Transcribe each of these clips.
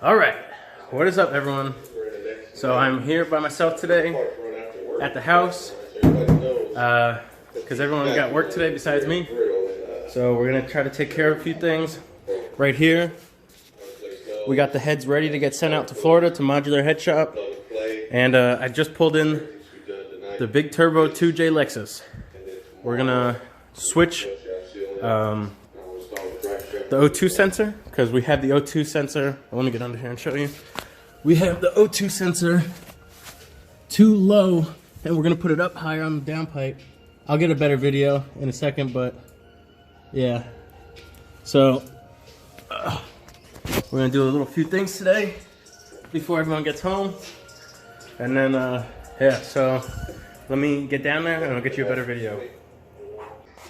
Alright, what is up everyone? So I'm here by myself today at the house because everyone got work today besides me. So we're going to try to take care of a few things. Right here, we got the heads ready to get sent out to Florida to Modular Head Shop. And I just pulled in the big turbo 2J Lexus. We're going to switch the O2 sensor, because we have the O2 sensor. Let me get under here and show you. We have the O2 sensor too low, and we're gonna put it up higher on the downpipe. I'll get a better video in a second, but yeah. So we're gonna do a little few things today before everyone gets home, and then yeah. So let me get down there, and I'll get you a better video.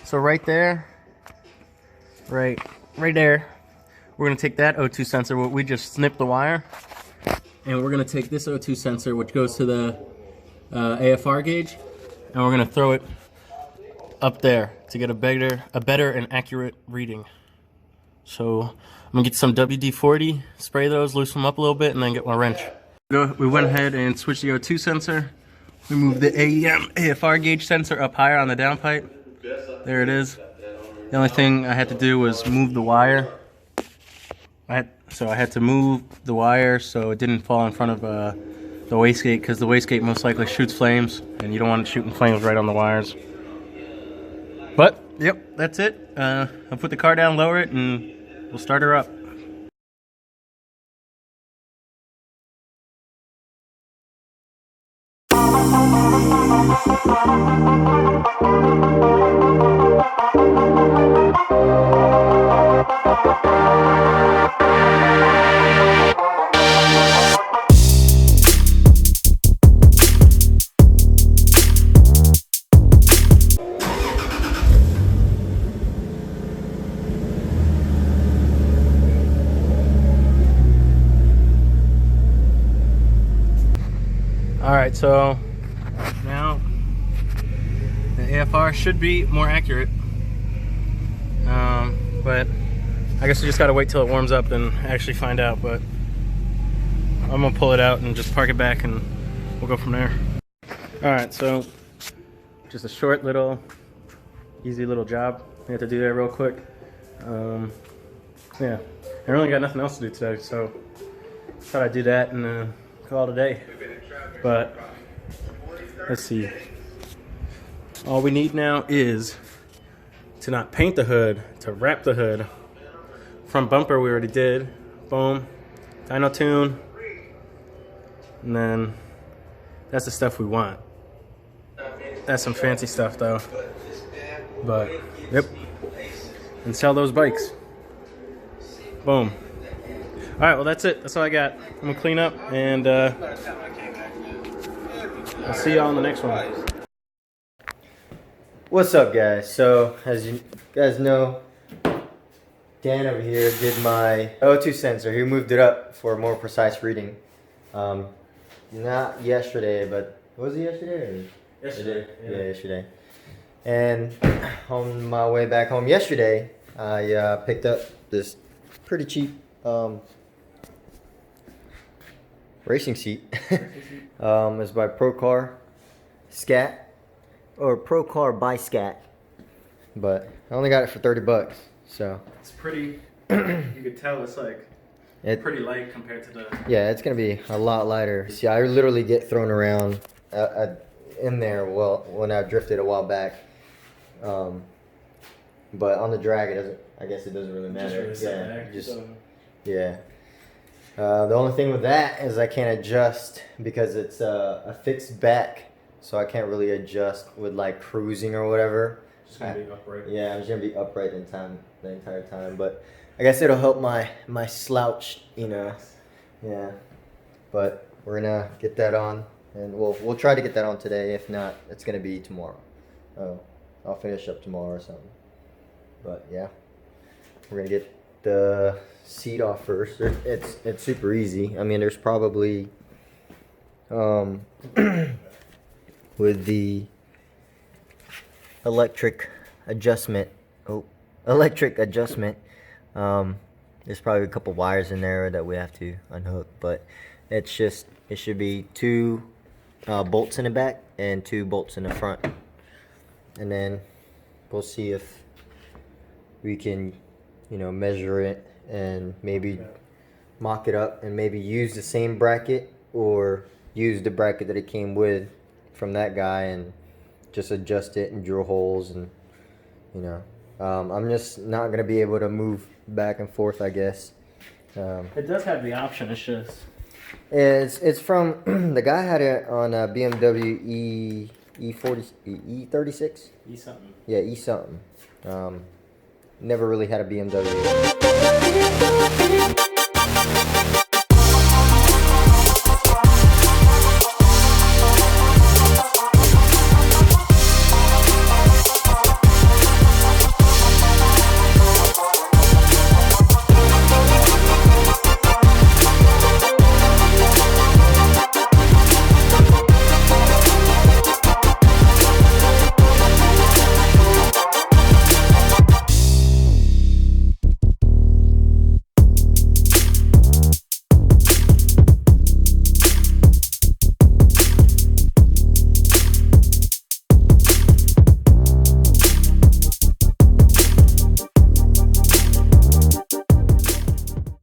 So right there, right there, we're going to take that O2 sensor, we just snipped the wire, and we're going to take this O2 sensor, which goes to the AFR gauge, and we're going to throw it up there to get a better and accurate reading. So I'm going to get some WD-40, spray those, loosen them up a little bit, and then get my wrench. We went ahead and switched the O2 sensor. We moved the AEM AFR gauge sensor up higher on the downpipe. There it is. The only thing I had to do was move the wire. So I had to move the wire so it didn't fall in front of the wastegate, because the wastegate most likely shoots flames, and you don't want it shooting flames right on the wires. But, yep, that's it. I'll put the car down, lower it, and we'll start her up. Alright, so now the AFR should be more accurate, but I guess we just gotta wait till it warms up and actually find out. But I'm gonna pull it out and just park it back, and we'll go from there. Alright, so just a short little, easy little job. We have to do that real quick. Yeah, I really got nothing else to do today, so thought I'd do that and call it a day. But let's see. All we need now is to not paint the hood, to wrap the hood. Front bumper we already did. Boom. Dyno tune. And then that's the stuff we want. That's some fancy stuff though. But yep. And sell those bikes. Boom. Alright, well that's it. That's all I got. I'm gonna clean up, and I'll see y'all on the next one. What's up, guys? So, as you guys know, Dan over here did my O2 sensor. He moved it up for a more precise reading. Not yesterday, but was it yesterday? Or? Yesterday. Yeah, yesterday. And on my way back home yesterday, I picked up this pretty cheap racing seat. It's by Procar Scat, or Procar by Scat, but I only got it for 30 bucks. So it's pretty. You could tell it's like pretty light compared to the. Yeah, it's gonna be a lot lighter. See, I literally get thrown around in there. Well, when I drifted a while back, but on the drag, it doesn't. I guess it doesn't really matter. Yeah. The only thing with that is I can't adjust because it's a fixed back, so I can't really adjust with like cruising or whatever. Just gonna be upright. Yeah, I'm just gonna be upright the entire time. But I guess it'll help my slouch, you know. Yeah. But we're gonna get that on, and we'll try to get that on today. If not, it's gonna be tomorrow. I'll finish up tomorrow or something. But yeah, we're gonna get the seat off first. It's super easy. I mean, there's probably with the electric adjustment. There's probably a couple wires in there that we have to unhook, but it should be 2 bolts in the back and 2 bolts in the front, and then we'll see if we can, measure it and maybe mock it up and maybe use the same bracket or use the bracket that it came with from that guy and just adjust it and drill holes. And I'm just not gonna be able to move back and forth, I guess. It does have the option. It's from the guy had it on a BMW E36. E something. Yeah, E something. Never really had a BMW.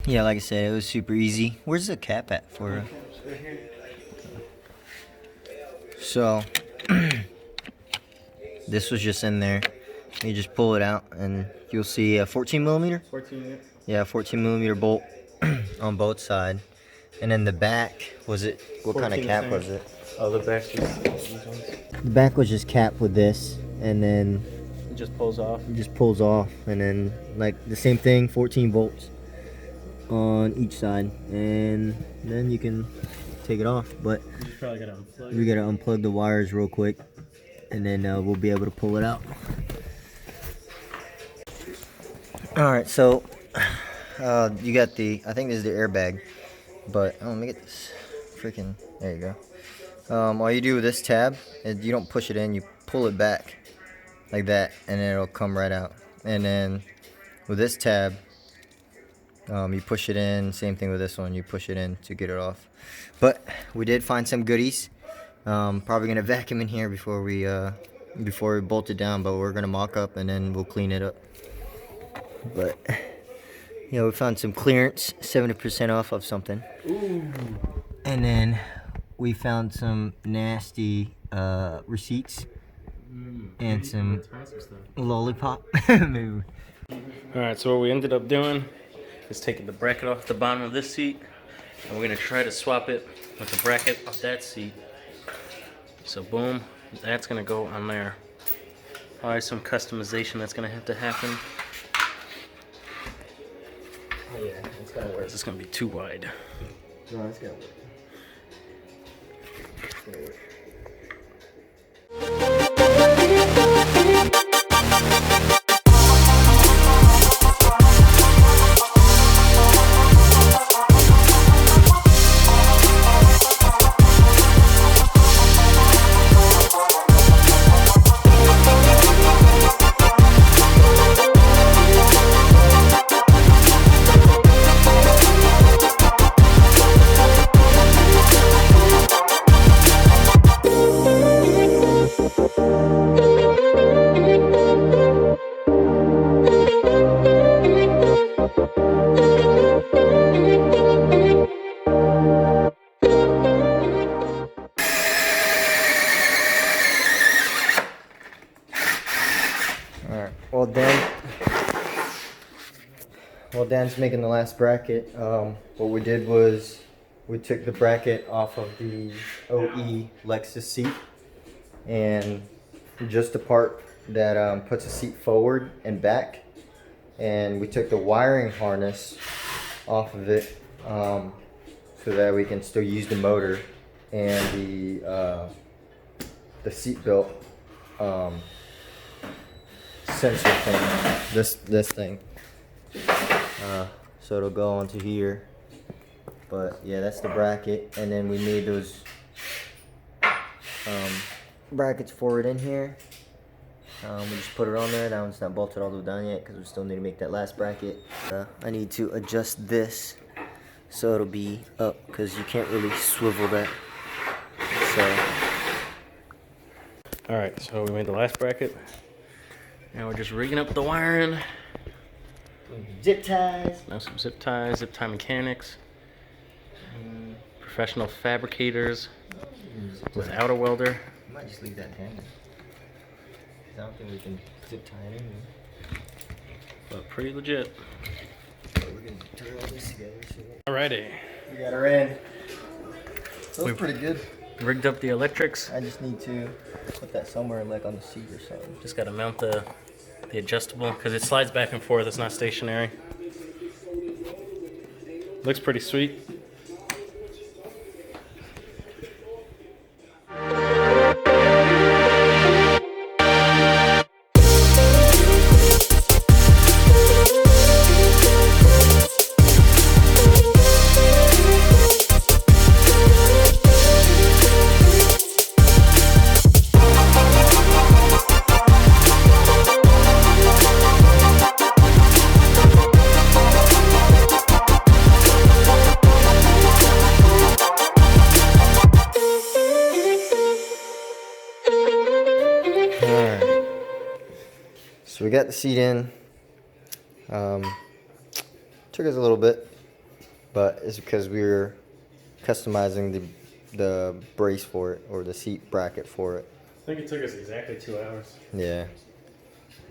Yeah, like I said, it was super easy. Where's the cap at for? So this was just in there. You just pull it out, and you'll see a 14 millimeter. 14. Yeah, 14 millimeter bolt on both sides, and then the back was it? What kind of cap was it? Oh, the back just The back was just capped with this, and then it just pulls off. it just pulls off, and then like the same thing, 14 volts on each side, and then you can take it off. But You just probably gotta unplug. we gotta unplug the wires real quick, and then we'll be able to pull it out. All right, so you got I think this is the airbag, but let me get this freaking, there you go. All you do with this tab is you don't push it in, you pull it back like that, and then it'll come right out. And then with this tab, you push it in. Same thing with this one, you push it in to get it off. But we did find some goodies. Probably gonna vacuum in here before we bolt it down, but we're gonna mock up and then we'll clean it up. But we found some clearance, 70% off of something. Ooh. And then we found some nasty receipts and some lollipop. Maybe. Alright, so what we ended up doing is taking the bracket off the bottom of this seat, and we're gonna try to swap it with the bracket of that seat. So boom, that's gonna go on there. Alright, some customization that's gonna have to happen. Oh yeah, it's gotta work. This is gonna be too wide. No, it's gotta work. It's gonna work. While Dan's making the last bracket, what we did was we took the bracket off of the OE Lexus seat, and just the part that puts the seat forward and back, and we took the wiring harness off of it. so that we can still use the motor and the seat belt sensor thing. This thing. So it'll go onto here. But yeah, that's the bracket, and then we made those brackets for it in here. We just put it on there. That one's not bolted all the way down yet because we still need to make that last bracket. I need to adjust this so it'll be up because you can't really swivel that. So. Alright, so we made the last bracket. Now we're just rigging up the wiring. Zip ties. Now some zip ties, zip tie mechanics. Professional fabricators without a welder. I might just leave that hanging. I don't think we can zip tie it in. But pretty legit. So we're gonna tie all this together. Alrighty. We got our end. Looks pretty good. Rigged up the electrics. I just need to put that somewhere like on the seat or something. Just gotta mount the adjustable because it slides back and forth. It's not stationary. Looks pretty sweet. So we got the seat in. Took us a little bit, but it's because we were customizing the brace for it, or the seat bracket for it. I think it took us exactly 2 hours. Yeah.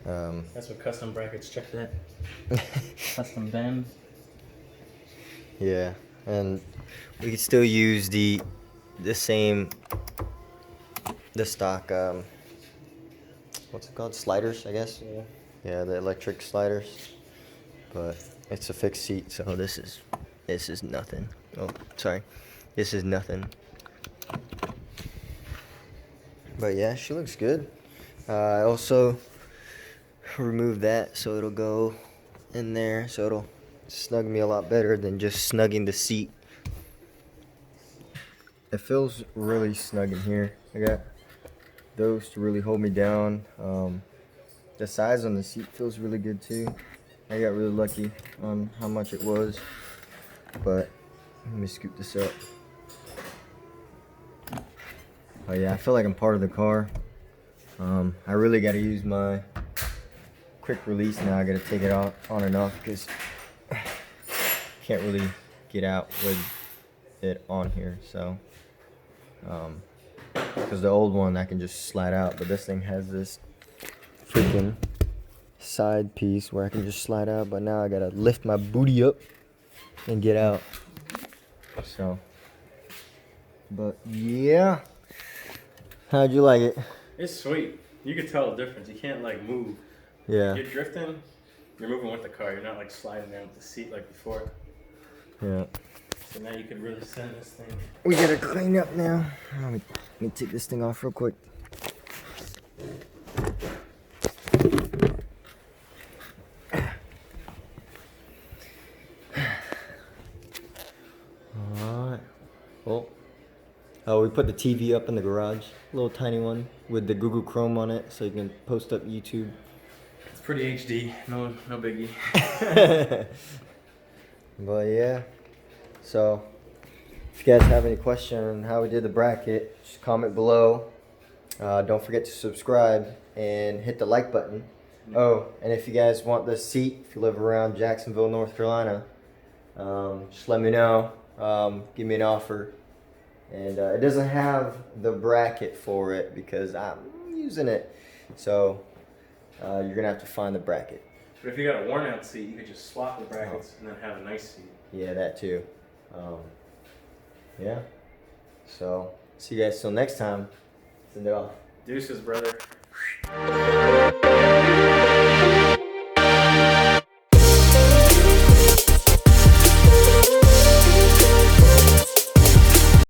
That's what custom brackets check that. Custom bend. Yeah, and we could still use the stock what's it called, sliders, I guess. Yeah, the electric sliders, but it's a fixed seat, so this is nothing. Oh, sorry, this is nothing. But yeah, she looks good. I also removed that so it'll go in there, so it'll snug me a lot better than just snugging the seat. It feels really snug in here. I got those to really hold me down. The size on the seat feels really good too. I got really lucky on how much it was, but let me scoop this up. Oh yeah, I feel like I'm part of the car. I really got to use my quick release now. I got to take it on and off because can't really get out with it on here. So because the old one I can just slide out, but this thing has this freaking side piece where I can just slide out, but now I gotta lift my booty up and get out. So, but yeah, how'd you like it? It's sweet. You can tell the difference. You can't like move. Yeah. You're drifting, you're moving with the car. You're not like sliding down with the seat like before. Yeah. So now you can really send this thing. We gotta clean up now. Let me take this thing off real quick. Alright. Well, we put the TV up in the garage. A little tiny one with the Google Chrome on it so you can post up YouTube. It's pretty HD. No biggie. But yeah. So, if you guys have any question on how we did the bracket, just comment below. Don't forget to subscribe and hit the like button. Oh, and if you guys want this seat, if you live around Jacksonville, North Carolina, just let me know. Give me an offer. And it doesn't have the bracket for it because I'm using it. So, you're going to have to find the bracket. But if you got a worn out seat, you could just swap the brackets and then have a nice seat. Yeah, that too. Yeah. So, see you guys till next time. Send it off. Deuces, brother.